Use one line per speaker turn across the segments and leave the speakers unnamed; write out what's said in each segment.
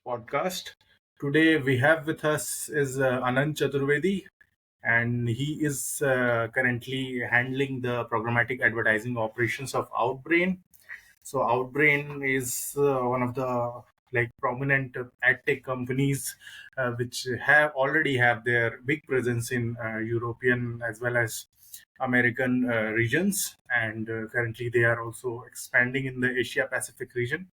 podcast. Today we have with us is Anant Chaturvedi, and he is currently handling the programmatic advertising operations of Outbrain. So Outbrain is one of the prominent ad tech companies which have already have their big presence in European as well as American regions, and currently they are also expanding in the Asia Pacific region.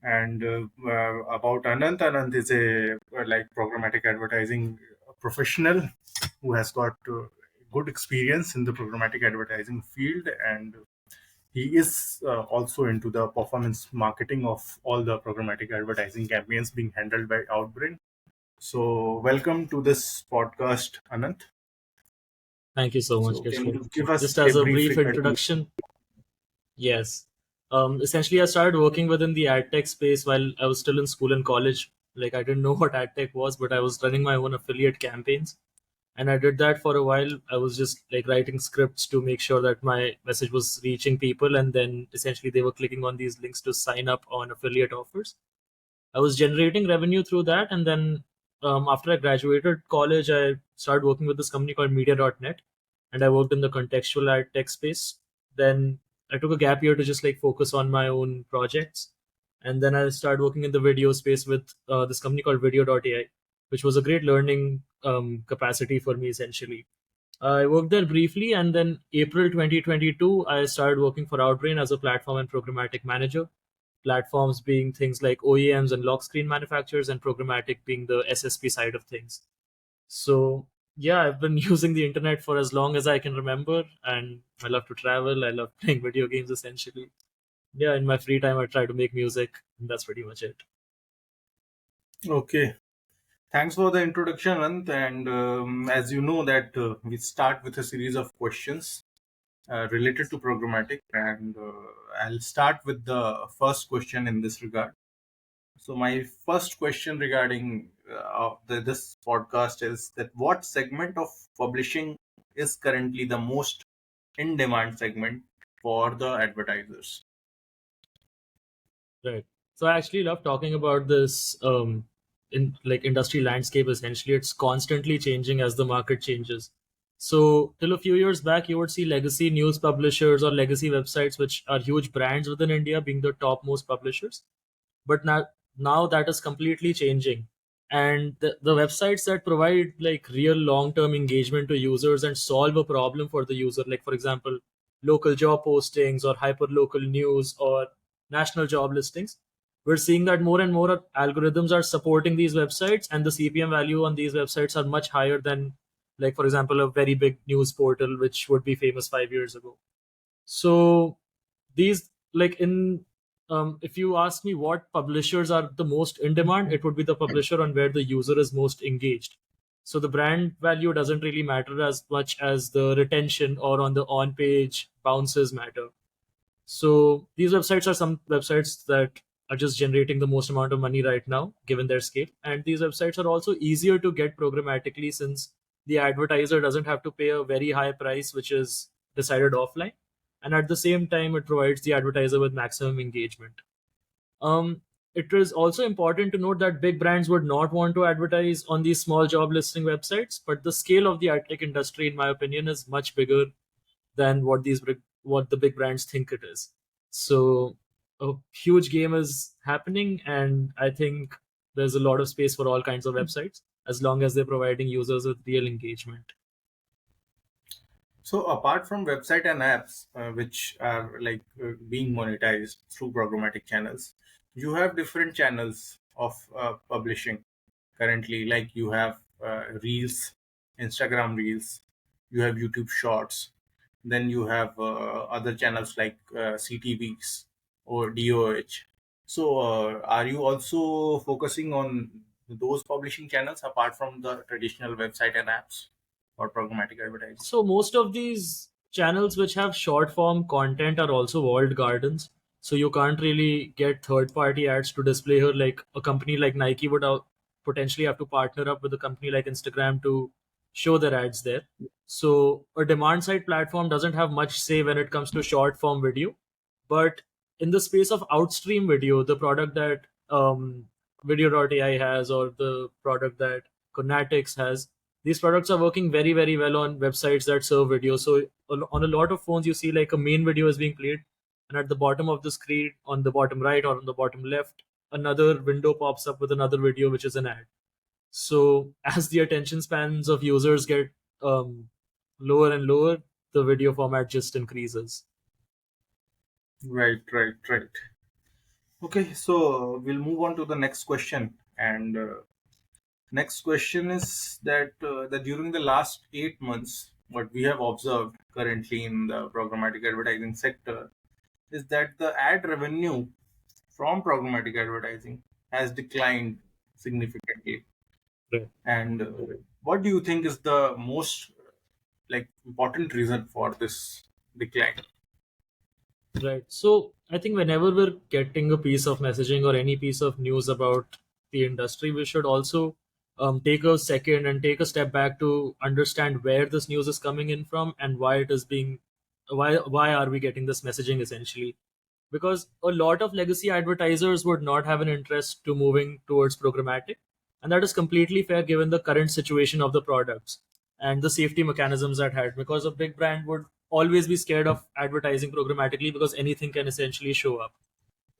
And about Anant is a programmatic advertising professional who has got good experience in the programmatic advertising field, and he is also into the performance marketing of all the programmatic advertising campaigns being handled by Outbrain. So, welcome to this podcast, Anant.
Thank you so much,
So, can
Kishore.
you give
Just
us a
as a
brief
brief
recap?
introduction, yes. Essentially, I started working within the ad tech space while I was still in school and college. Like, I didn't know what ad tech was, but I was running my own affiliate campaigns. And I did that for a while. I was just like writing scripts to make sure that my message was reaching people. And then essentially, they were clicking on these links to sign up on affiliate offers. I was generating revenue through that. And then after I graduated college, I started working with this company called Media.net, and I worked in the contextual ad tech space. Then I took a gap year to just like focus on my own projects. And then I started working in the video space with this company called VDO.AI, which was a great learning capacity for me essentially. I worked there briefly, and then April 2022, I started working for Outbrain as a platform and programmatic manager. Platforms being things like OEMs and lock screen manufacturers, and programmatic being the SSP side of things. So, yeah, I've been using the internet for as long as I can remember, and I love to travel. I love playing video games essentially. Yeah, in my free time, I try to make music, and that's pretty much it.
Okay. Thanks for the introduction, Anant. And as you know, that we start with a series of questions related to programmatic, and I'll start with the first question in this regard. So, my first question regarding this podcast is that what segment of publishing is currently the most in demand segment for the advertisers?
Right. So I actually love talking about this in like industry landscape. Essentially, it's constantly changing as the market changes. So till a few years back, you would see legacy news publishers or legacy websites, which are huge brands within India, being the top most publishers. But now that is completely changing, and the websites that provide like real long term engagement to users and solve a problem for the user, like for example local job postings or hyper local news or national job listings, we're seeing that more and more algorithms are supporting these websites, and the CPM value on these websites are much higher than, like for example, a very big news portal which would be famous 5 years ago. So these like in if you ask me what publishers are the most in demand, it would be the publisher on where the user is most engaged. So the brand value doesn't really matter as much as the retention or on the on page bounces matter. So these websites are some websites that are just generating the most amount of money right now given their scale, and these websites are also easier to get programmatically since the advertiser doesn't have to pay a very high price which is decided offline, and at the same time it provides the advertiser with maximum engagement. It is also important to note that big brands would not want to advertise on these small job listing websites, but the scale of the ad tech industry, in my opinion, is much bigger than what the big brands think it is. So a huge game is happening, and I think there's a lot of space for all kinds of websites as long as they're providing users with real engagement.
So, apart from website and apps, which are being monetized through programmatic channels, you have different channels of publishing currently. Like you have Reels, Instagram Reels, you have YouTube Shorts, then you have other channels like CTVs or DOH. So, are you also focusing on those publishing channels apart from the traditional website and apps or programmatic advertising?
So most of these channels which have short form content are also walled gardens. So you can't really get third party ads to display here. Like a company like Nike would potentially have to partner up with a company like Instagram to show their ads there. So a demand side platform doesn't have much say when it comes to short form video. But in the space of outstream video, the product that VDO.AI has, or the product that Conatics has. These products are working very, very well on websites that serve video. So on a lot of phones, you see like a main video is being played, and at the bottom of the screen, on the bottom right or on the bottom left, another window pops up with another video, which is an ad. So as the attention spans of users get um, lower and lower, the video format just increases.
Right, right, right. Okay, so we'll move on to the next question. And next question is that during the last 8 months, what we have observed currently in the programmatic advertising sector is that the ad revenue from programmatic advertising has declined significantly.
Right.
And what do you think is the most like important reason for this decline?
Right. So I think whenever we're getting a piece of messaging or any piece of news about the industry, we should also take a second and take a step back to understand where this news is coming in from and why it is being, why are we getting this messaging essentially? Because a lot of legacy advertisers would not have an interest to moving towards programmatic, and that is completely fair given the current situation of the products and the safety mechanisms at hand, because a big brand would always be scared of advertising programmatically because anything can essentially show up.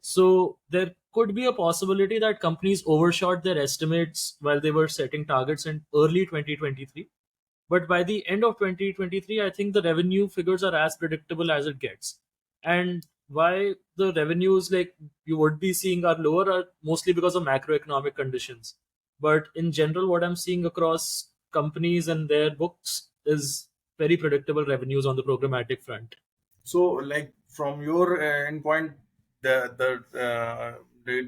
So there could be a possibility that companies overshot their estimates while they were setting targets in early 2023, but by the end of 2023, I think the revenue figures are as predictable as it gets. And why the revenues like you would be seeing are lower are mostly because of macroeconomic conditions. But in general, what I'm seeing across companies and their books is very predictable revenues on the programmatic front.
So, like from your endpoint, the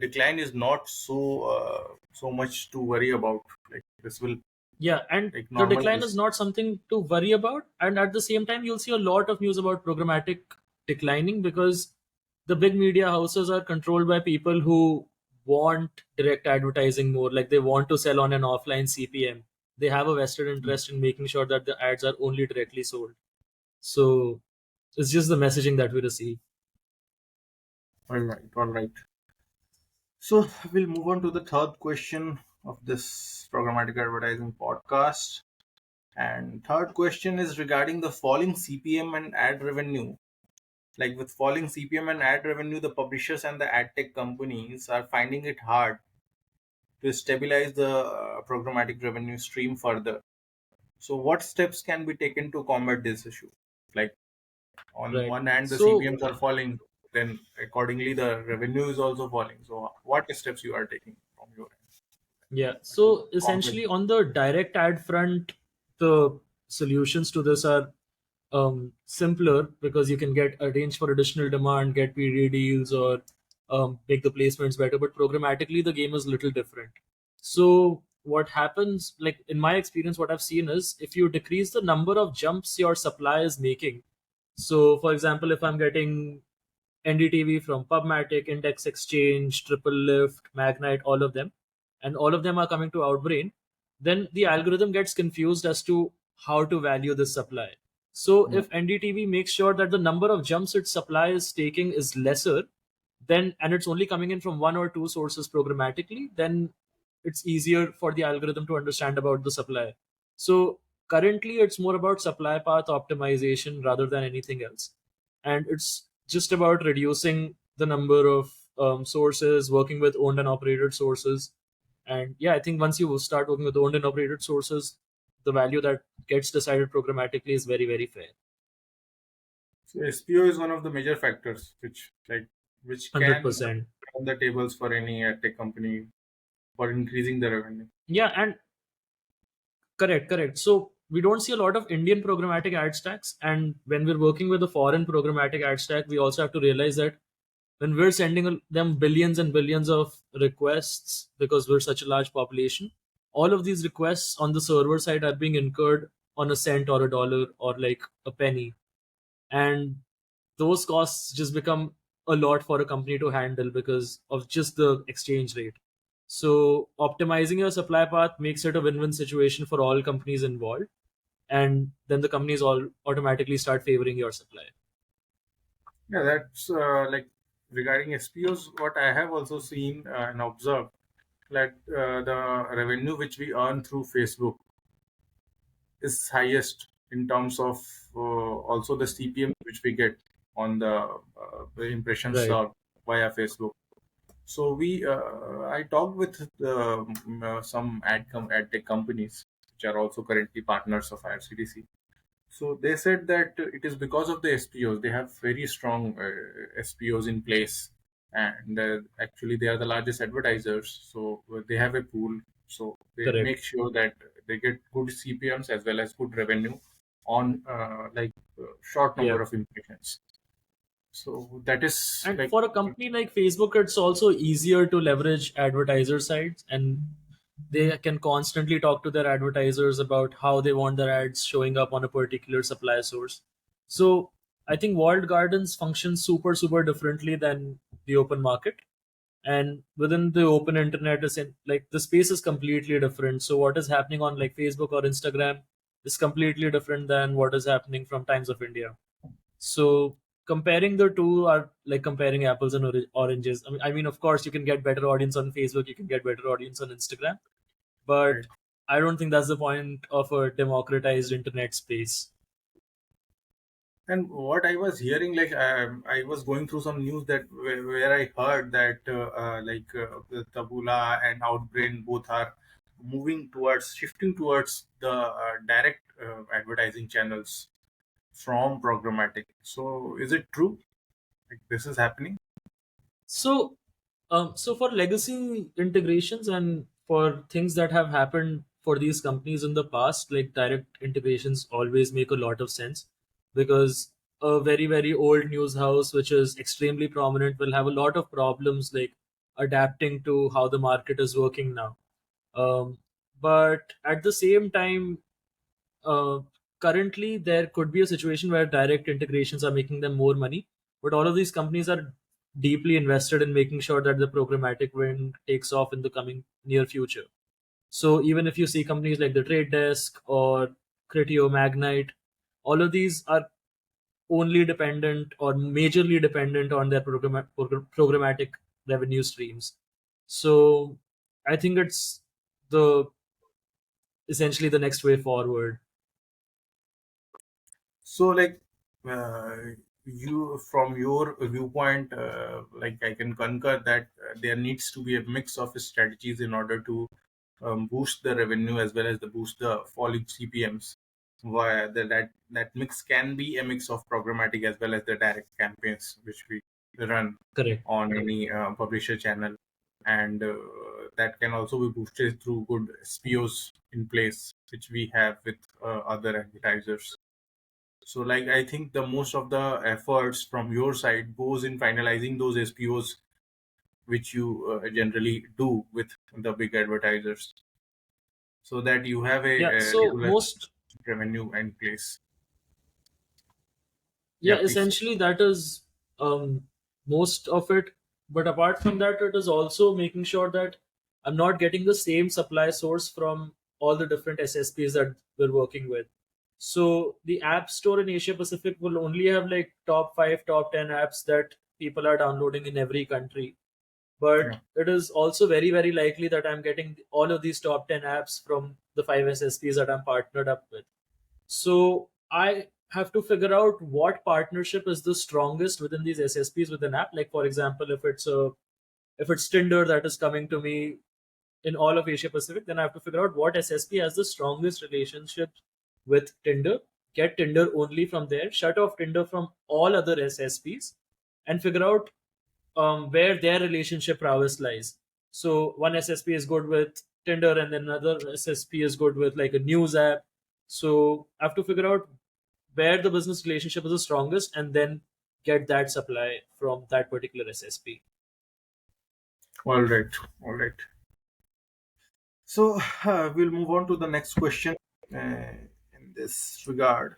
decline is not so much to worry about. Like this will
Yeah, and
like
the decline is
normalize.
not something to worry about. And at the same time, you'll see a lot of news about programmatic declining because the big media houses are controlled by people who want direct advertising more. Like they want to sell on an offline CPM. They have a vested interest in making sure that the ads are only directly sold. So it's just the messaging that we receive.
All right, all right. So we'll move on to the third question of this programmatic advertising podcast. And third question is regarding the falling CPM and ad revenue. Like with falling CPM and ad revenue, the publishers and the ad tech companies are finding it hard to stabilize the programmatic revenue stream further. So, what steps can be taken to combat this issue? Like on
Right.
one hand, the
So
CPMs are falling, then accordingly the revenue is also falling. So, what steps you are taking from your end
yeah.
to
So
combat?
essentially, on the direct ad front, the solutions to this are simpler because you can get arrange for additional demand, get PD deals, or make the placements better. But programmatically, the game is little different. So what happens, like in my experience, what I've seen is if you decrease the number of jumps your supply is making. So, for example, if I'm getting NDTV from Pubmatic, Index Exchange, Triple Lift, Magnite, all of them, and all of them are coming to Outbrain, then the algorithm gets confused as to how to value this supply. So
Yeah.
if NDTV makes sure that the number of jumps its supply is taking is lesser, then and it's only coming in from one or two sources programmatically, then it's easier for the algorithm to understand about the supply. So currently it's more about supply path optimization rather than anything else, and it's just about reducing the number of sources, working with owned and operated sources. And yeah, I think once you start working with owned and operated sources, the value that gets decided programmatically is very, very fair.
So, SPO is one of the major factors which can
100%.
turn the tables for any ad tech company for increasing the revenue.
Yeah, and correct, correct. So we don't see a lot of Indian programmatic ad stacks, and when we're working with a foreign programmatic ad stack, we also have to realize that when we're sending them billions and billions of requests because we're such a large population, all of these requests on the server side are being incurred on a cent or a dollar or like a penny, and those costs just become a lot for a company to handle because of just the exchange rate. So optimizing your supply path makes it a win-win situation for all companies involved, and then the companies all automatically start favoring your supply.
Yeah, that's like regarding SPOs. What I have also seen and observed that the revenue which we earn through Facebook is highest in terms of also the CPM which we get on the impressions
Right.
via Facebook. So I talked with some ad tech companies which are also currently partners of IRCTC. So they said that it is because of the SPOs. They have very strong SPOs in place, and actually they are the largest advertisers. So they have a pool. So they
Correct.
make sure that they get good CPMs as well as good revenue on short
Yeah.
number of impressions. So that is
And
like
for a company like Facebook, it's also easier to leverage advertiser sites, and they can constantly talk to their advertisers about how they want their ads showing up on a particular supply source. So I think walled gardens function super differently than the open market. And within the open internet is like the space is completely different. So what is happening on like Facebook or Instagram is completely different than what is happening from Times of India. So comparing the two are like comparing apples and oranges. I mean, of course, you can get better audience on Facebook, you can get better audience on Instagram, but
right.
I don't think that's the point of a democratized internet space.
And what I was hearing, like I was going through some news that where I heard that the Taboola and Outbrain both are shifting towards the direct advertising channels from programmatic. So is it true? Like this is happening?
So, so for legacy integrations and for things that have happened for these companies in the past, like direct integrations always make a lot of sense because a very old news house, which is extremely prominent, will have a lot of problems like adapting to how the market is working now. Um, but at the same time, uh, currently there could be a situation where direct integrations are making them more money, but all of these companies are deeply invested in making sure that the programmatic wind takes off in the coming near future. So even if you see companies like the Trade Desk or Criteo, Magnite, all of these are only dependent or majorly dependent on their programmatic revenue streams. So I think it's the essentially the next way forward.
So, like, uh, you from your viewpoint, like I can concur that there needs to be a mix of strategies in order to boost the revenue as well as the boost the falling CPMs. Why that mix can be a mix of programmatic as well as the direct campaigns which we run
Correct.
on any publisher channel, and that can also be boosted through good SPOs in place which we have with other advertisers. So, like, I think the most of the efforts from your side goes in finalizing those SPOs, which you generally do with the big advertisers, so that you have
Yeah.
a
So
regular
most
revenue in place.
Yeah,
Yeah, please.
essentially that is most of it. But apart from that, it is also making sure that I'm not getting the same supply source from all the different SSPs that we're working with. So the app store in Asia Pacific will only have like top 5, top 10 apps that people are downloading in every country. But
Yeah.
it is also very likely that I'm getting all of these top 10 apps from the 5 SSPs that I'm partnered up with. So I have to figure out what partnership is the strongest within these SSPs with an app. Like for example, if it's Tinder that is coming to me in all of Asia Pacific, then I have to figure out what SSP has the strongest relationship with Tinder. Get Tinder only from there. Shut off Tinder from all other SSPs, and figure out where their relationship prowess lies. So one SSP is good with Tinder, and then another SSP is good with like a news app. So I have to figure out where the business relationship is the strongest, and then get that supply from that particular SSP.
All right. All right. So we'll move on to the next question in this regard.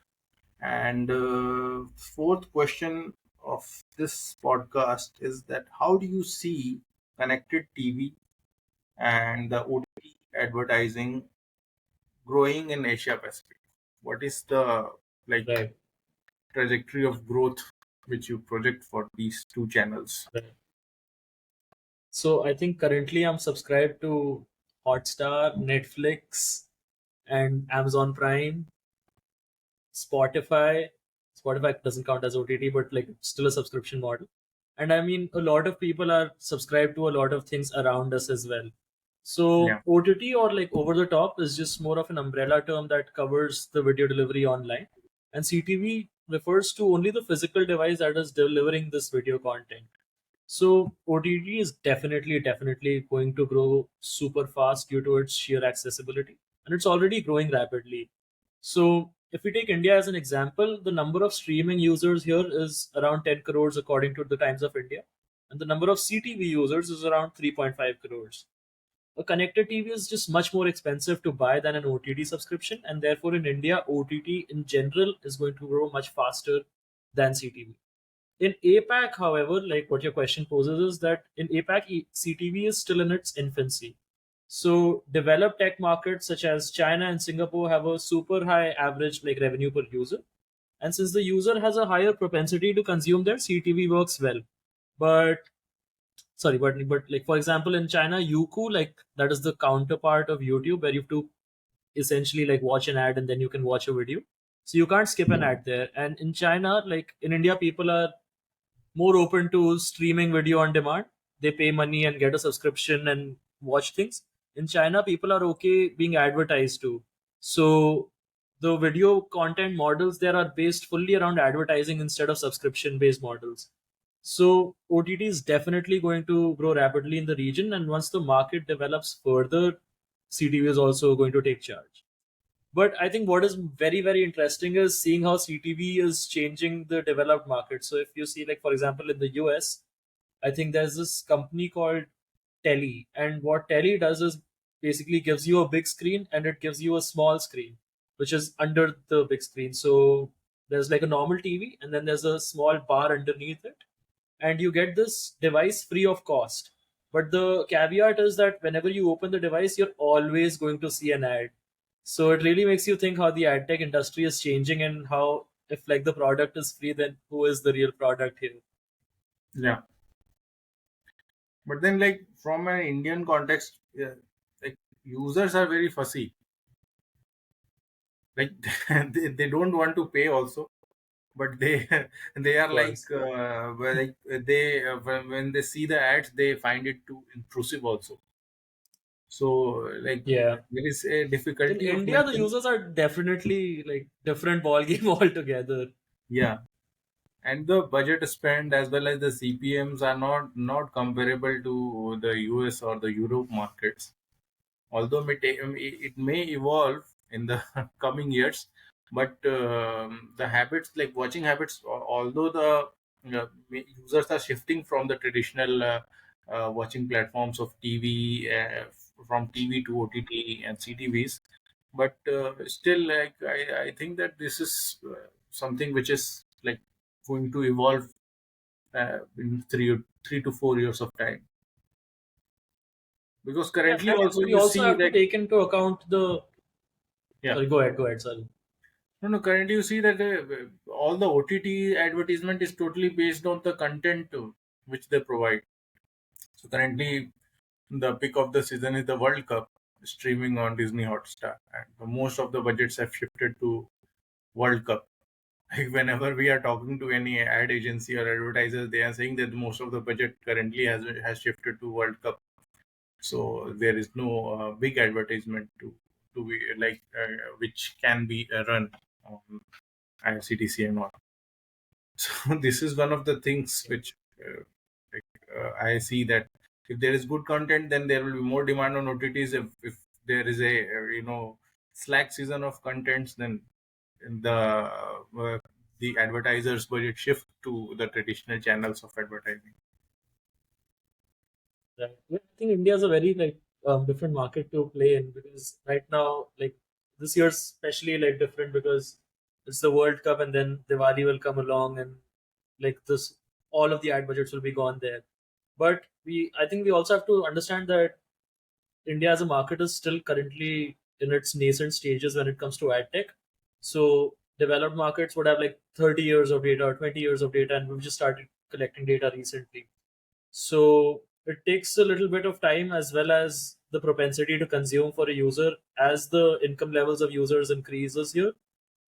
And fourth question of this podcast is that how do you see connected TV and the OTT advertising growing in Asia Pacific? What is the like
Right.
trajectory of growth which you project for these two channels?
Right. So I think currently I'm subscribed to Hotstar, Netflix, and Amazon Prime, Spotify. Spotify doesn't count as OTT, but like it's still a subscription model. And I mean, a lot of people are subscribed to a lot of things around us as well.
Yeah,
So OTT or like over the top is just more of an umbrella term that covers the video delivery online. And CTV refers to only the physical device that is delivering this video content. So OTT is definitely going to grow super fast due to its sheer accessibility, and it's already growing rapidly. So if we take India as an example, the number of streaming users here is around 10 crores according to the Times of India, and the number of CTV users is around 3.5 crores. A connected TV is just much more expensive to buy than an OTT subscription, and therefore in India, OTT in general is going to grow much faster than CTV. In APAC, however, like what your question poses is that in APAC, CTV is still in its infancy. So developed tech markets such as China and Singapore have a super high average like revenue per user. And since the user has a higher propensity to consume their CTV works well. But sorry, but like for example in China, Youku, like that is the counterpart of YouTube where you have to essentially like watch an ad and then you can watch a video. So you can't skip an ad there. And in China, like in India, people are more open to streaming video on demand. They pay money and get a subscription and watch things. In China, people are okay being advertised to. So the video content models there are based fully around advertising instead of subscription based models. So OTT is definitely going to grow rapidly in the region, and once the market develops further, CTV is also going to take charge. But I think what is very interesting is seeing how CTV is changing the developed market. So if you see, like for example, in the US, I think there's this company called Telly, and what Telly does is basically gives you a big screen and it gives you a small screen, which is under the big screen. So there's like a normal TV, and then there's a small bar underneath it, and you get this device free of cost. But the caveat is that whenever you open the device, you're always going to see an ad. So it really makes you think how the ad tech industry is changing and how if like the product is free, then who is the real product here?
yeah. But then, like from an Indian context, yeah, like users are very fussy. Like they don't want to pay also, but they they
Of
are like,
course.
they when they see the ads, they find it too intrusive also. So like
Yeah.
there is a
In
difficulty of
India, the
maintaining.
users are definitely like different ball game altogether.
Yeah, and the budget spent as well as the CPMs are not comparable to the US or the Europe markets. Although it may evolve in the coming years, but the habits, like watching habits, although the users are shifting from the traditional watching platforms of TV, from TV to OTT and CTVs, but still, like I think that this is something which is like going to evolve in 3 to 4 years of time, because
Yeah,
currently
and
also
we
you
also
see
have to
like,
take into account the.
yeah.
Sorry, go ahead. Sorry.
No, no. Currently, you see that all the OTT advertisement is totally based on the content which they provide. So currently, the pick of the season is the World Cup streaming on Disney Hotstar, and most of the budgets have shifted to World Cup. Like whenever we are talking to any ad agency or advertisers, they are saying that most of the budget currently has shifted to World Cup. So there is no big advertisement to be like, which can be run on IRCTC and all. So this is one of the things which, like, I see that if there is good content, then there will be more demand on OTTs. If there is a slack season of contents, then the advertisers budget shift to the traditional channels of advertising.
Right. Yeah, I think India is a very like different market to play in because right now, like this year's especially like different because it's the World Cup and then Diwali will come along and like this, all of the ad budgets will be gone there. But I think we also have to understand that India as a market is still currently in its nascent stages when it comes to ad tech. So developed markets would have like 30 years of data or 20 years of data, and we've just started collecting data recently. So it takes a little bit of time as well as the propensity to consume for a user. As the income levels of users increases here,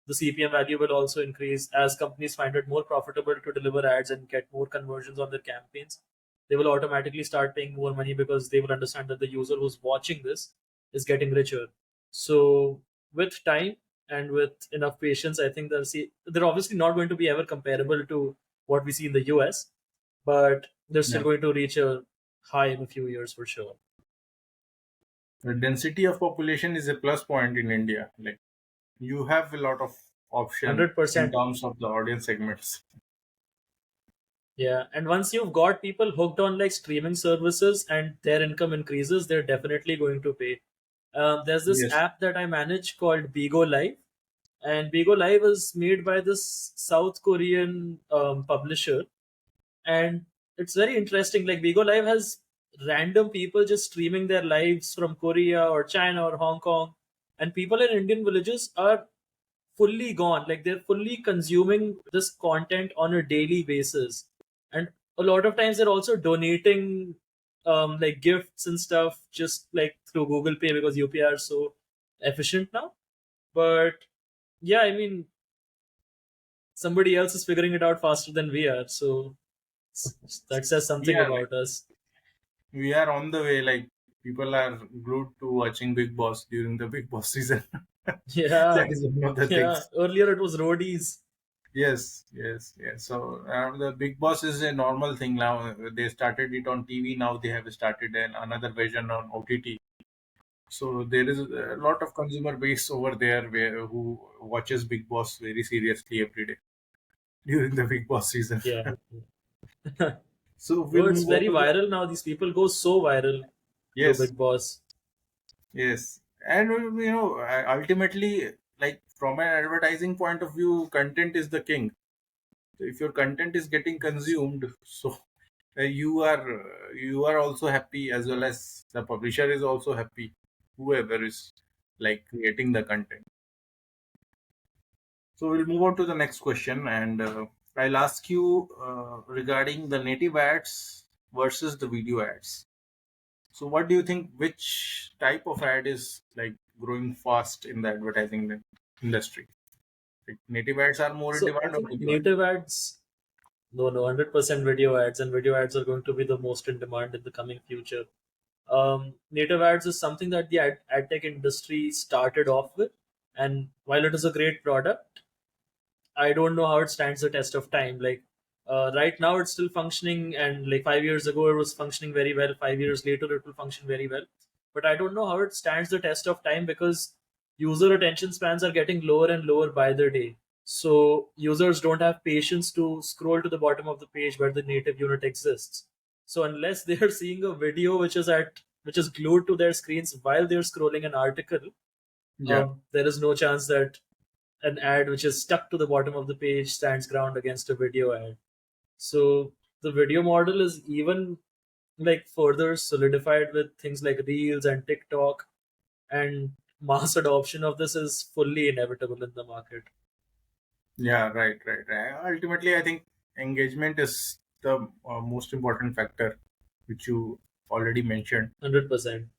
the CPM value will also increase as companies find it more profitable to deliver ads and get more conversions on their campaigns. They will automatically start paying more money because they will understand that the user who's watching this is getting richer. So with time and with enough patience, I think they're obviously not going to be ever comparable to what we see in the US, but they're still
Yeah.
going to reach a high in a few years for sure.
The density of population is a plus point in India. Like you have a lot of option in
100%.
terms of the audience segments.
Yeah, and once you've got people hooked on like streaming services and their income increases, they're definitely going to pay. There's this
Yes.
app that I manage called Bigo Live, and Bigo Live is made by this South Korean publisher, and it's very interesting. Like Bigo Live has random people just streaming their lives from Korea or China or Hong Kong, and people in Indian villages are fully gone. Like they're fully consuming this content on a daily basis, and a lot of times they're also donating like gifts and stuff just like through Google Pay because UPI are so efficient now. But yeah, I mean, somebody else is figuring it out faster than we are, so that says something
Yeah, like
about us.
we are on the way. Like people are glued to watching Big Boss during the Big Boss season. That
Yeah,
is one of the
yeah.
things.
Earlier it was roadies.
Yes, yes, yes. So the Big Boss is a normal thing now. They started it on TV. Now they have started another version on OTT. So there is a lot of consumer base over there who watches Big Boss very seriously every day during the Big Boss season.
Yeah.
So
No,
we'll
it's
move on
very
to the
viral now. These people go so viral through
yes,
Big Boss.
yes, and ultimately, like from an advertising point of view, content is the king. So if your content is getting consumed, so you are also happy as well as the publisher is also happy. Whoever is like creating the content. So we'll move on to the next question, and I'll ask you regarding the native ads versus the video ads. So, what do you think? Which type of ad is like growing fast in the advertising industry? Like native ads are more in
So I
demand or
think
video ads?
native ads, no, 100% video ads, and video ads are going to be the most in demand in the coming future. Native ads is something that the ad tech industry started off with, and while it is a great product, I don't know how it stands the test of time. Like right now, it's still functioning, and like 5 years ago, it was functioning very well. 5 years later, it will function very well. But I don't know how it stands the test of time because user attention spans are getting lower and lower by the day. So users don't have patience to scroll to the bottom of the page where the native unit exists. So unless they are seeing a video which is glued to their screens while they're scrolling an article,
Yeah,
there is no chance that an ad which is stuck to the bottom of the page stands ground against a video ad. So the video model is even like further solidified with things like Reels and TikTok, and mass adoption of this is fully inevitable in the market.
yeah, right. Ultimately, I think engagement is the most important factor, which you already mentioned.
100%.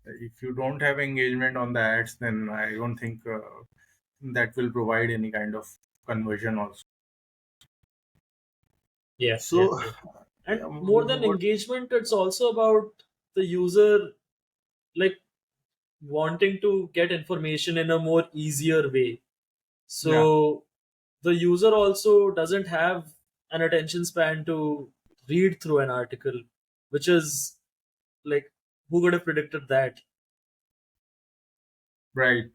If you don't have engagement on the ads, then I don't think that will provide any kind of conversion also.
Yeah, yeah,
So,
yeah. And
yeah,
more
we'll
than
move on.
engagement, it's also about the user like wanting to get information in a more easier way.
Yeah,
So the user also doesn't have an attention span to read through an article, which is like, who could have predicted that?
right.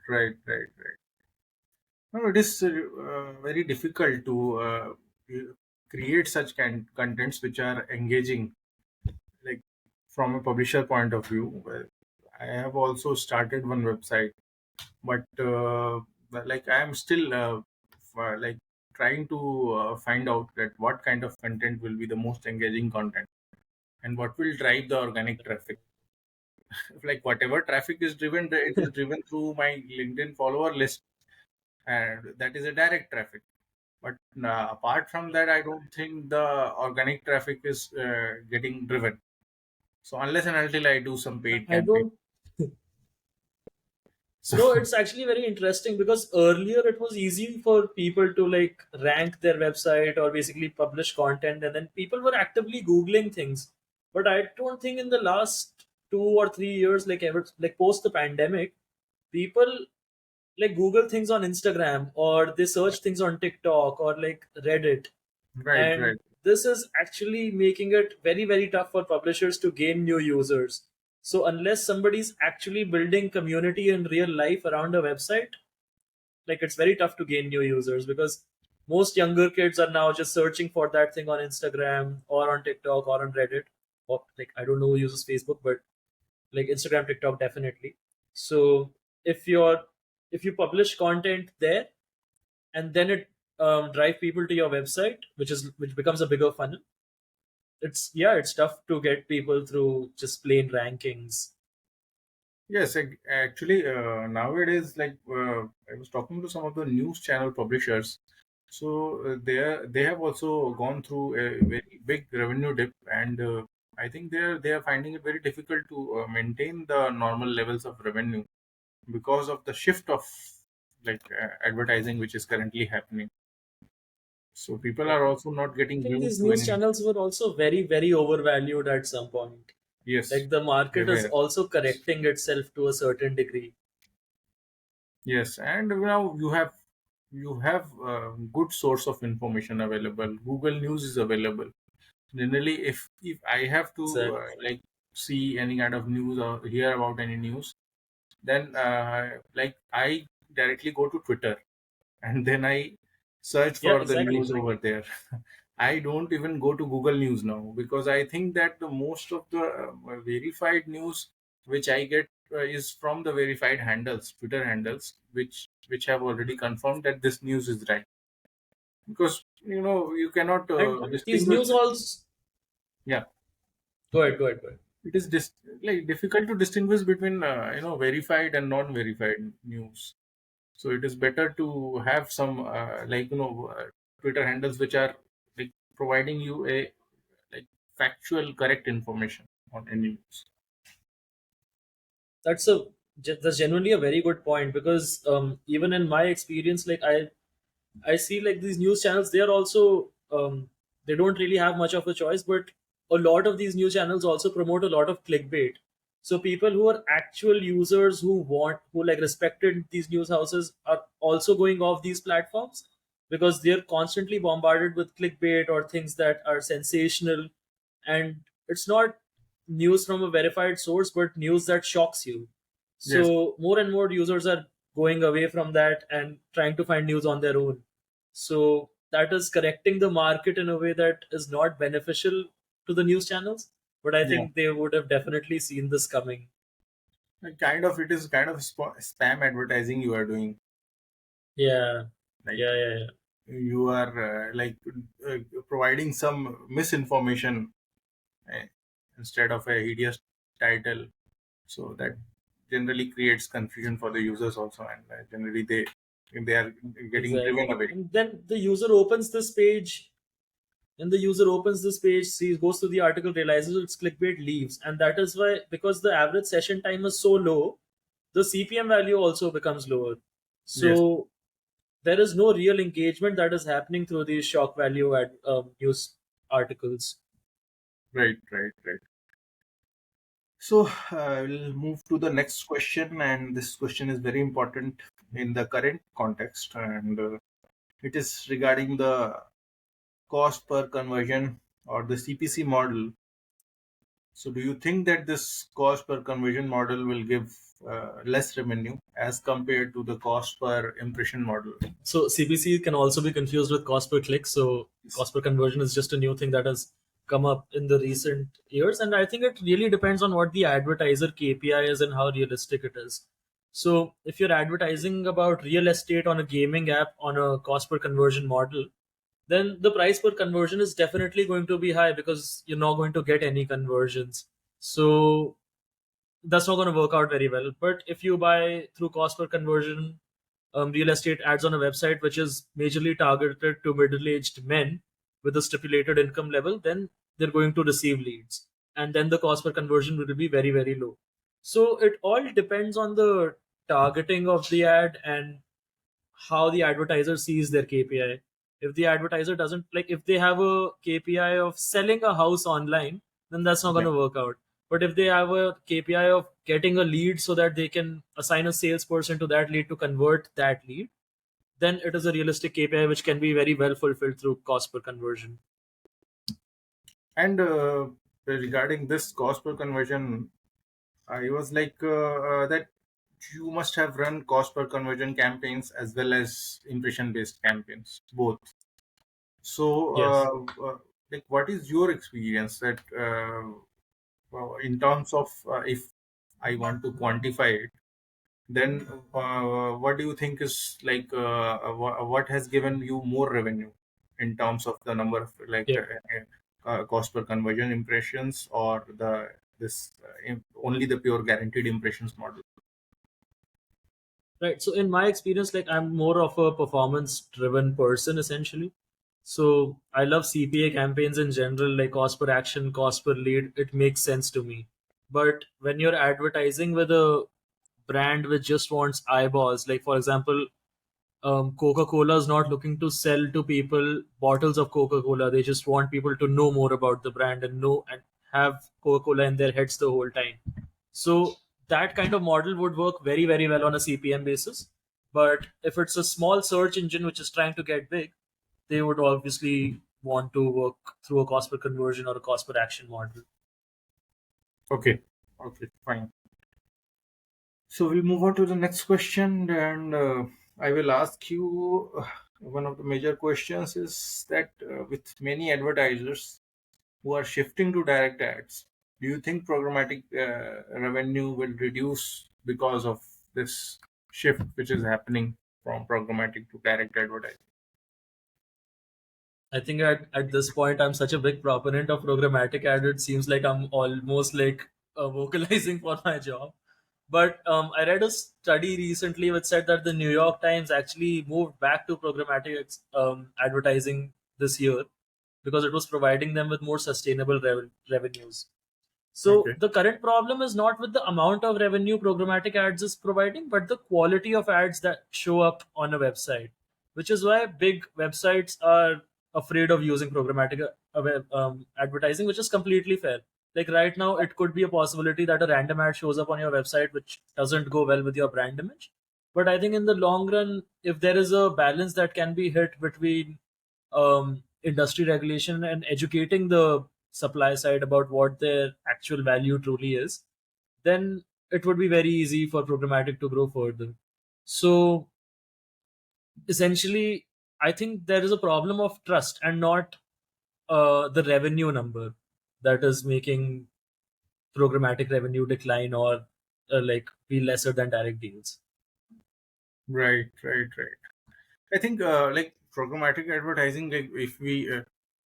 No, it is very difficult to create such contents which are engaging. Like from a publisher point of view, well, I have also started one website, but like I am still like trying to find out that what kind of content will be the most engaging content and what will drive the organic traffic. Like whatever traffic is driven, it is driven through my LinkedIn follower list, and that is a direct traffic. But apart from that, I don't think the organic traffic is getting driven. So unless and until I do some paid
I
campaign.
don't.
So
No, it's actually very interesting because earlier it was easy for people to like rank their website or basically publish content, and then people were actively Googling things. But I don't think in the last 2 or 3 years, like ever, like post the pandemic, people like Google things on Instagram or they search things on TikTok or like Reddit.
right, right.
And this is actually making it very, very tough for publishers to gain new users. So unless somebody's actually building community in real life around a website, like it's very tough to gain new users because most younger kids are now just searching for that thing on Instagram or on TikTok or on Reddit. Or like I don't know who uses Facebook, but like Instagram, TikTok definitely. So if you're if you publish content there and then it drive people to your website, which becomes a bigger funnel. It's yeah, it's tough to get people through just plain rankings.
Yes, actually, nowadays, like I was talking to some of the news channel publishers, so they have also gone through a very big revenue dip, and I think they are finding it very difficult to maintain the normal levels of revenue because of the shift of like advertising which is currently happening. So people
Yeah.
are also not
I
getting
think
glued
these
to
news
any.
channels were also very, very overvalued at some point.
Yes,
Like the
they
market is
were.
also correcting itself to a certain degree.
Yes, and now you have good source of information available. Google News is available. Generally, if I have to
Exactly.
like see any kind of news or hear about any news, then like I directly go to Twitter and then I search
Yeah,
for the
exactly.
news over there. I don't even go to Google News now because I think that the most of the verified news which I get is from the verified handles, Twitter handles, which have already confirmed that this news is right. Because you cannot
And these
distinguish.
news also.
Yeah,
Go ahead, go ahead, go ahead.
it is like difficult to distinguish between verified and non-verified news. So it is better to have some Twitter handles which are like providing you a like factual correct information on any news.
That's that's genuinely a very good point because even in my experience, like I see like these news channels, they are also they don't really have much of a choice, but a lot of these news channels also promote a lot of clickbait. So people who are actual users who like respected these news houses are also going off these platforms because they're constantly bombarded with clickbait or things that are sensational, and it's not news from a verified source but news that shocks you.
Yes,
So more and more users are going away from that and trying to find news on their own. So that is correcting the market in a way that is not beneficial to the news channels. But I
yeah.
think they would have definitely seen this coming.
Like, kind of, it is kind of spam advertising you are doing.
Yeah,
Like
yeah, yeah, yeah.
you are uh, providing some misinformation uh, instead of a hideous title. So that generally creates confusion for the users also, and generally they are getting driven
Exactly.
away.
And then the user opens this page, and the user opens this page, sees, goes to the article, realizes it's clickbait, leaves. And that is why, because the average session time is so low, the CPM value also becomes lower.
Yes,
So there is no real engagement that is happening through these shock value news articles.
right, right, right. So we'll move to the next question, and this question is very important in the current context, and it is regarding the cost per conversion or the CPC model. So, do you think that this cost per conversion model will give less revenue as compared to the cost per impression model?
So CPC can also be confused with cost per click. So
Yes.
cost per conversion is just a new thing that has come up in the recent years, and I think it really depends on what the advertiser KPI is and how realistic it is. So if you're advertising about real estate on a gaming app on a cost per conversion model, then the price per conversion is definitely going to be high because you're not going to get any conversions. So that's not going to work out very well. But if you buy through cost per conversion real estate ads on a website which is majorly targeted to middle aged men with a stipulated income level, then they're going to receive leads. and then the cost per conversion will be very, very low. So it all depends on the targeting of the ad and how the advertiser sees their KPI. If the advertiser doesn't like, if they have a KPI of selling a house online, then that's not going
Yeah.
to work out. But if they have a KPI of getting a lead so that they can assign a salesperson to that lead to convert that lead, then it is a realistic KPI which can be very well fulfilled through cost per conversion.
And regarding this cost per conversion, I was like that you must have run cost per conversion campaigns as well as impression based campaigns, both. So,
Yes.
like, what is your experience that in terms of if I want to quantify it, then what do you think is like what has given you more revenue in terms of the number of like
Yeah.
cost per conversion impressions or the this only the pure guaranteed impressions model?
Right. So in my experience, like I'm more of a performance driven person essentially. So I love CPA campaigns in general, like cost per action, cost per lead. It makes sense to me. But when you're advertising with a brand which just wants eyeballs, like for example, Coca-Cola is not looking to sell to people bottles of Coca-Cola. They just want people to know more about the brand and know and have Coca-Cola in their heads the whole time. So that kind of model would work very, very well on a CPM basis. But if it's a small search engine which is trying to get big, they would obviously want to work through a cost per conversion or a cost per action model.
Okay, okay, fine. So we'll move on to the next question, and I will ask you one of the major questions is that with many advertisers who are shifting to direct ads, do you think programmatic revenue will reduce because of this shift which is happening from programmatic to direct advertising?
I think at this point, I'm such a big proponent of programmatic ad. It seems like I'm almost like vocalizing for my job. But I read a study recently which said that the New York Times actually moved back to programmatic advertising this year because it was providing them with more sustainable revenues. So
Okay.
the current problem is not with the amount of revenue programmatic ads is providing, but the quality of ads that show up on a website, which is why big websites are afraid of using programmatic advertising, which is completely fair. Like right now, it could be a possibility that a random ad shows up on your website which doesn't go well with your brand image. But I think in the long run, if there is a balance that can be hit between industry regulation and educating the supply side about what their actual value truly is, then it would be very easy for programmatic to grow further. So essentially, I think there is a problem of trust and not the revenue number that is making programmatic revenue decline or like be lesser than direct deals.
Right, right, right. I think like programmatic advertising, like if we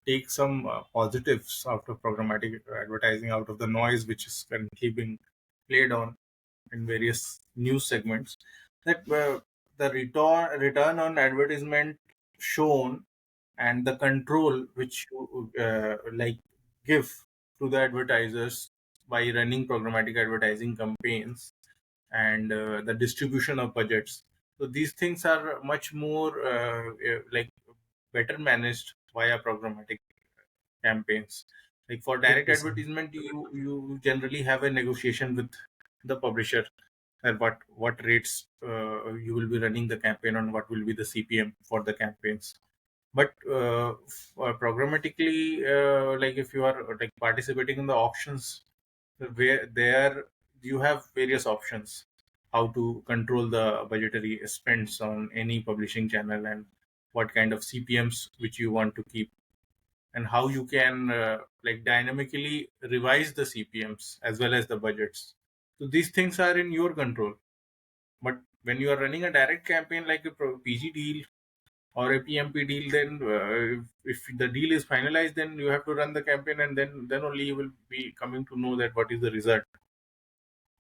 take some positives out of programmatic advertising, out of the noise which is currently being played on in various news segments, that the return on advertisement shown and the control which you like give to the advertisers by running programmatic advertising campaigns and the distribution of budgets. So these things are much more like better managed via programmatic campaigns. Like for direct
100%.
advertisement, you generally have a negotiation with the publisher and what rates you will be running the campaign on, what will be the CPM for the campaigns. But programmatically, like if you are like participating in the auctions, where there you have various options how to control the budgetary spends on any publishing channel and what kind of CPMs which you want to keep and how you can like dynamically revise the CPMs as well as the budgets. So these things are in your control. But when you are running a direct campaign like a PG deal or a PMP deal, then if the deal is finalized, then you have to run the campaign, and then only you will be coming to know that what is the result.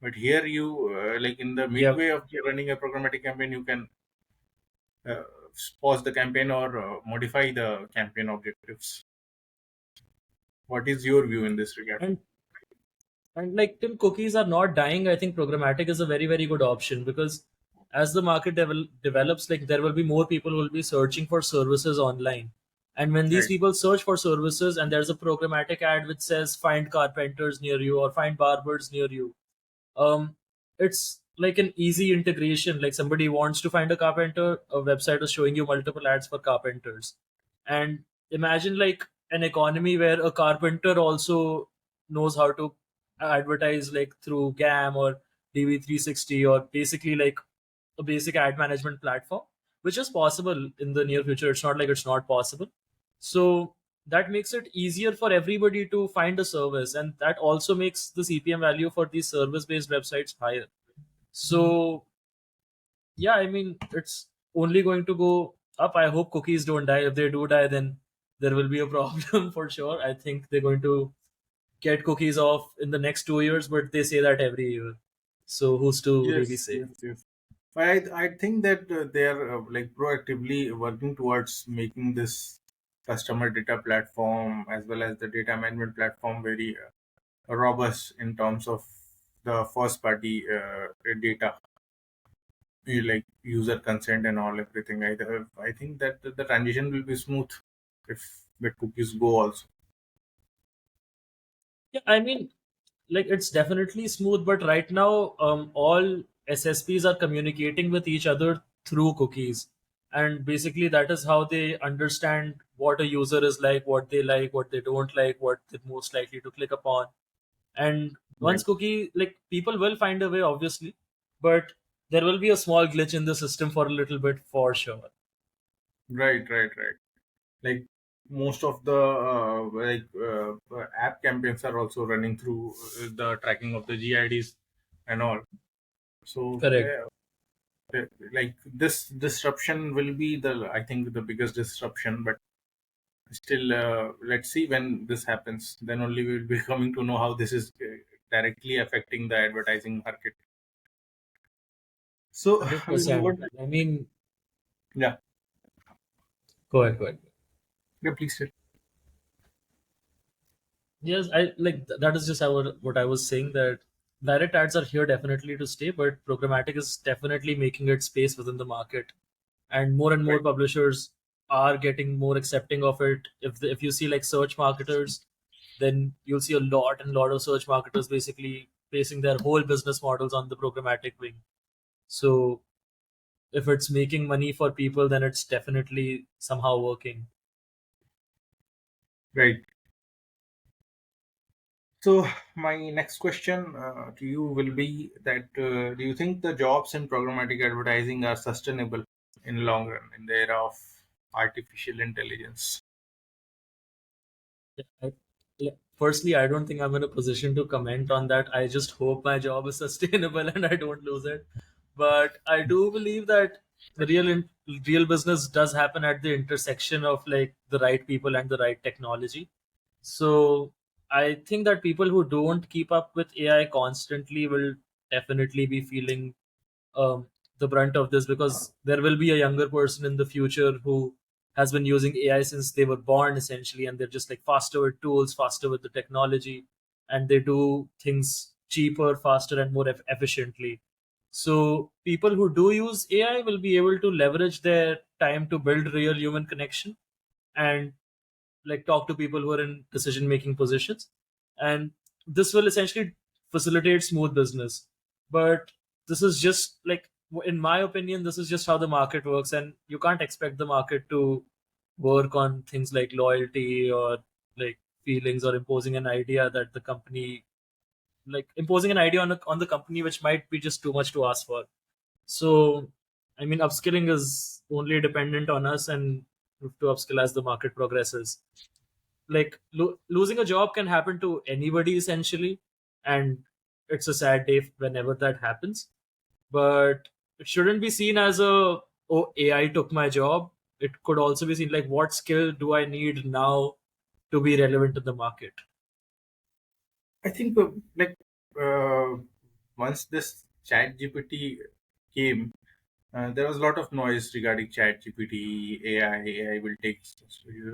But here you like in the
Yep.
midway of running a programmatic campaign, you can uh, pause the campaign or modify the campaign objectives. What is your view in this regard?
And like till cookies are not dying, I think programmatic is a very very good option, because as the market develops, like there will be more people who will be searching for services online. And when these
Right.
people search for services and there's a programmatic ad which says find carpenters near you or find barbers near you, um it's like an easy integration. Like somebody wants to find a carpenter, a website is showing you multiple ads for carpenters. And imagine like an economy where a carpenter also knows how to advertise, like through GAM or DV360, or basically like a basic ad management platform, which is possible in the near future. It's not like it's not possible. So that makes it easier for everybody to find a service, and that also makes the CPM value for these service based websites higher. So yeah, I mean, it's only going to go up. I hope cookies don't die. If they do die, then there will be a problem for sure. I think they're going to get cookies off in the next 2 years, but they say that every year. So who's to really
Yes,
say?
yes, yes. I think that they are like proactively working towards making this customer data platform as well as the data management platform very robust in terms of the first party data, like user consent and all everything. I think that the transition will be smooth if the cookies go also.
Yeah, I mean, like it's definitely smooth, but right now, all SSPs are communicating with each other through cookies, and basically that is how they understand what a user is like, what they don't like, what they're most likely to click upon. And
Right,
once cookie, like people will find a way, obviously, but there will be a small glitch in the system for a little bit for sure.
right, right, right. Like most of the app campaigns are also running through the tracking of the GIDs and all. So
Correct.
like this disruption will be the, I think, the biggest disruption. But still, let's see when this happens. Then only we'll be coming to know how this is directly affecting the advertising market. So we'll move
100%.
on.
I mean,
Yeah,
go ahead, go ahead.
yeah, please.
Yes, I like that is just what I was saying, that direct ads are here definitely to stay, but programmatic is definitely making its space within the market, and more
Right,
publishers are getting more accepting of it. If you see like search marketers, then you'll see a lot of search marketers basically basing their whole business models on the programmatic wing. So if it's making money for people, then it's definitely somehow working.
right. So my next question to you will be that do you think the jobs in programmatic advertising are sustainable in long run in the era of artificial intelligence?
Yeah, yeah. Firstly, I don't think I'm in a position to comment on that. I just hope my job is sustainable and I don't lose it. But I do believe that real business does happen at the intersection of like the right people and the right technology. So I think that people who don't keep up with AI constantly will definitely be feeling um, the brunt of this, because there will be a younger person in the future who has been using AI since they were born, essentially, and they're just like faster with tools, faster with the technology, and they do things cheaper, faster, and more efficiently. So people who do use AI will be able to leverage their time to build real human connection and like talk to people who are in decision making positions, and this will essentially facilitate smooth business. But this is just like, in my opinion, this is just how the market works, and you can't expect the market to work on things like loyalty or like feelings, or imposing an idea that the company, like imposing an idea on the company which might be just too much to ask for. So I mean, upskilling is only dependent on us, and we have to upskill as the market progresses. Like losing a job can happen to anybody essentially, and it's a sad day whenever that happens. But it shouldn't be seen as a, oh, AI took my job. It could also be seen like, what skill do I need now to be relevant in the market?
I think uh, once this Chat GPT came, there was a lot of noise regarding Chat GPT, AI will take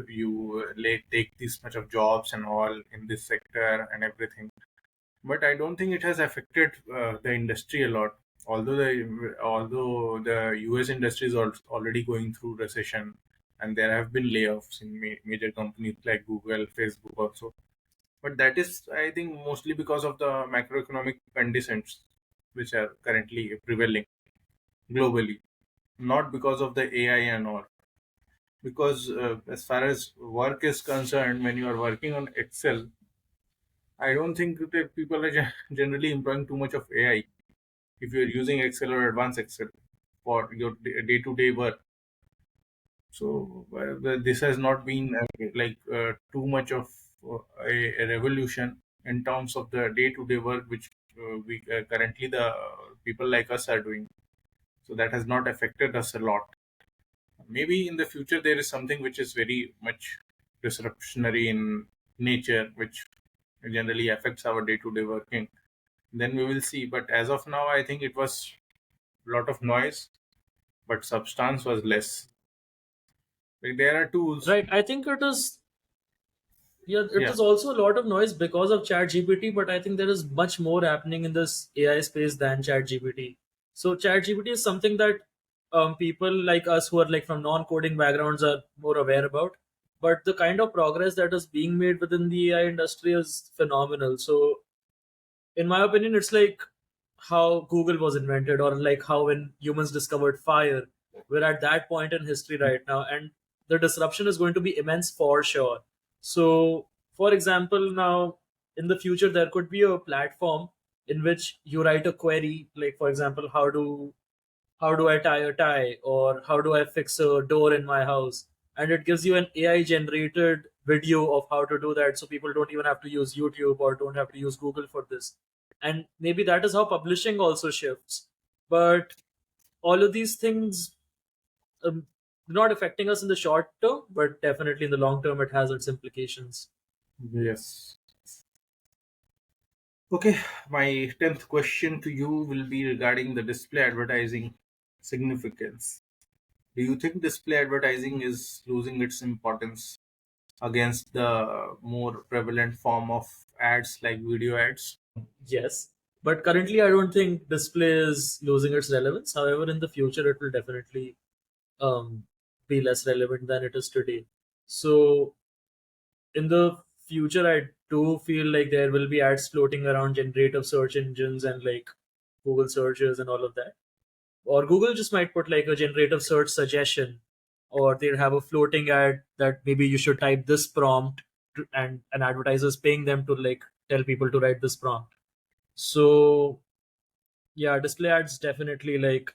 you take this much of jobs and all in this sector and everything. but I don't think it has affected the industry a lot. Although the US industry is already going through recession, and there have been layoffs in major companies like Google, Facebook also. But that is, I think, mostly because of the macroeconomic conditions which are currently prevailing globally, not because of the AI and all. Because as far as work is concerned, when you are working on Excel, I don't think that people are generally employing too much of AI if you're using Excel or advanced Excel for your day to day work. So this has not been too much of a revolution in terms of the day to day work which we currently the people like us are doing. So that has not affected us a lot. Maybe in the future there is something which is very much disruptionary in nature, which generally affects our day to day working. Then we will see. But as of now, I think it was a lot of noise, but substance was less. Like there are tools.
Right. I think it is. Yeah, it
Yeah.
is also a lot of noise because of ChatGPT, but I think there is much more happening in this AI space than ChatGPT. So ChatGPT is something that people like us who are like from non-coding backgrounds are more aware about. But the kind of progress that is being made within the AI industry is phenomenal. So in my opinion, it's like how Google was invented, or like how when humans discovered fire. We're at that point in history right now, and the disruption is going to be immense for sure. So, for example, now in the future, there could be a platform in which you write a query, like for example, how do I tie a tie, or how do I fix a door in my house, and it gives you an AI generated video of how to do that, so people don't even have to use YouTube or don't have to use Google for this. And maybe that is how publishing also shifts. But all of these things, not affecting us in the short term, but definitely in the long term, it has its implications.
Yes. Okay. My 10th question to you will be regarding the display advertising significance. Do you think display advertising is losing its importance against the more prevalent form of ads like video ads?
Yes, but currently I don't think display is losing its relevance. However, in the future, it will definitely um, be less relevant than it is today. So in the future, I do feel like there will be ads floating around generative search engines and like Google searches and all of that. Or Google just might put like a generative search suggestion, or they'll have a floating ad that maybe you should type this prompt, and an advertiser is paying them to like tell people to write this prompt. So yeah, display ads definitely like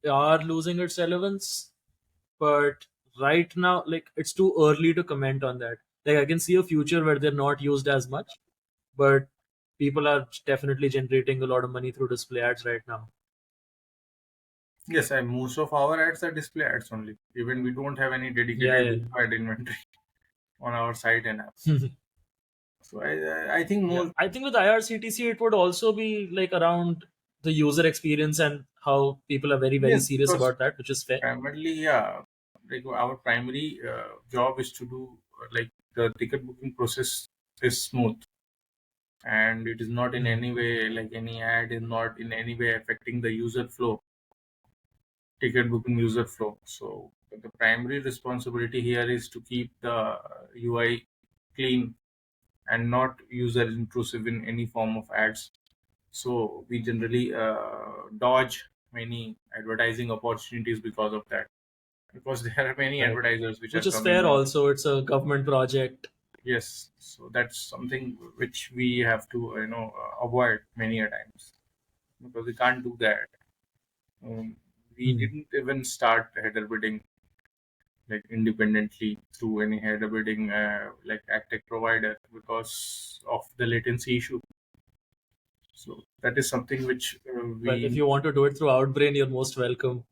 are losing its relevance, but right now like it's too early to comment on that. Like I can see a future where they're not used as much, but people are definitely generating a lot of money through display ads right now.
Yes, and most of our ads are display ads only. Even we don't have any
Yeah,
dedicated
yeah,
video ad inventory on our site and app.
yeah.
So I think
Yeah,
more.
I think with IRCTC it would also be like around the user experience and how people are very very
Yes,
serious
because
about that, which is fair.
primarily, yeah, like our primary job is to do like the ticket booking process is smooth, and it is not in
Hmm.
any way like any ad is not in any way affecting the user flow, ticket booking user flow. So the primary responsibility here is to keep the UI clean and not user intrusive in any form of ads. So we generally dodge many advertising opportunities because of that. Because there are many
Right.
advertisers which are
Which is
coming
fair
in.
also. It's a government project.
Yes, so that's something which we have to avoid many a times because we can't do that. We
Hmm.
didn't even start header bidding like independently through any header bidding like ad provider because of the latency issue. So that is something which
Well, if
we
you want to do it through Outbrain, you're most welcome.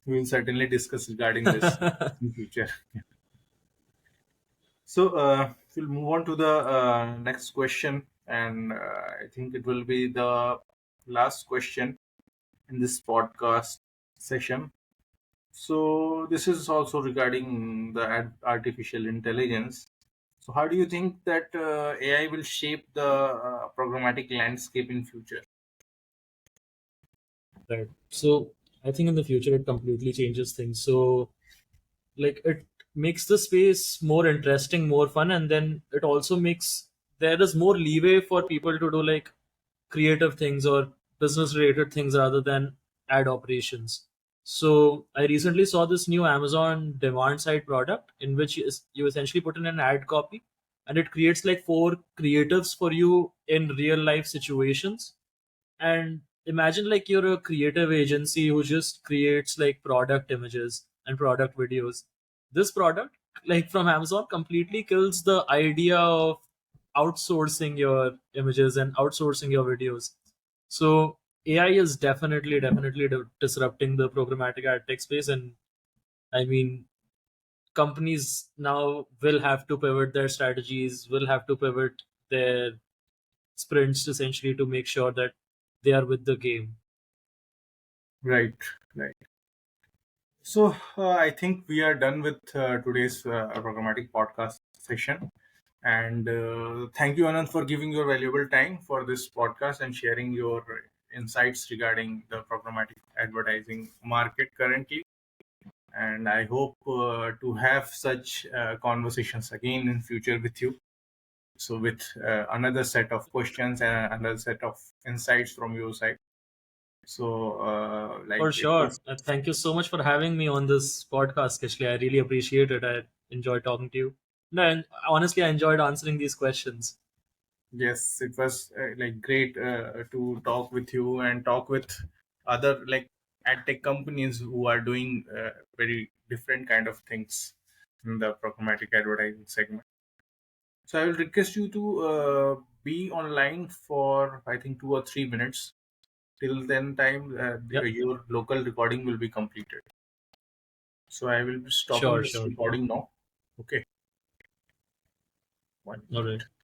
will certainly discuss regarding this in future. So we'll move on to the next question, and I think it will be the last question in this podcast session. So this is also regarding the artificial intelligence. So how do you think that AI will shape the programmatic landscape in future?
Right. So I think in the future it completely changes things. So like it makes the space more interesting, more fun, and then it also makes there is more leeway for people to do like creative things or business related things rather than ad operations. So I recently saw this new Amazon demand side product in which you essentially put in an ad copy and it creates like four creatives for you in real life situations. And imagine like you're a creative agency who just creates like product images and product videos. This product, like from Amazon, completely kills the idea of outsourcing your images and outsourcing your videos. So AI is definitely disrupting the programmatic ad tech space. And I mean, companies now will have to pivot their strategies, will have to pivot their sprints essentially to make sure that they are with the game.
Right, right. So I think we are done with today's programmatic podcast session. And thank you, Anand, for giving your valuable time for this podcast and sharing your insights regarding the programmatic advertising market currently. And I hope to have such conversations again in future with you. So with another set of questions and another set of insights from your side. So like
For
it
sure.
was,
Thank you so much for having me on this podcast, Kishli. I really appreciate it. I enjoyed talking to you. No, and honestly, I enjoyed answering these questions.
yes, it was like great to talk with you and talk with other like ad tech companies who are doing very different kind of things in the programmatic advertising segment. So I will request you to be online for I think 2 or 3 minutes. Till then time,
Yep.
your local recording will be completed. So I will be stopping
Sure,
this
sure.
recording now. Okay, 1 minute.
All right.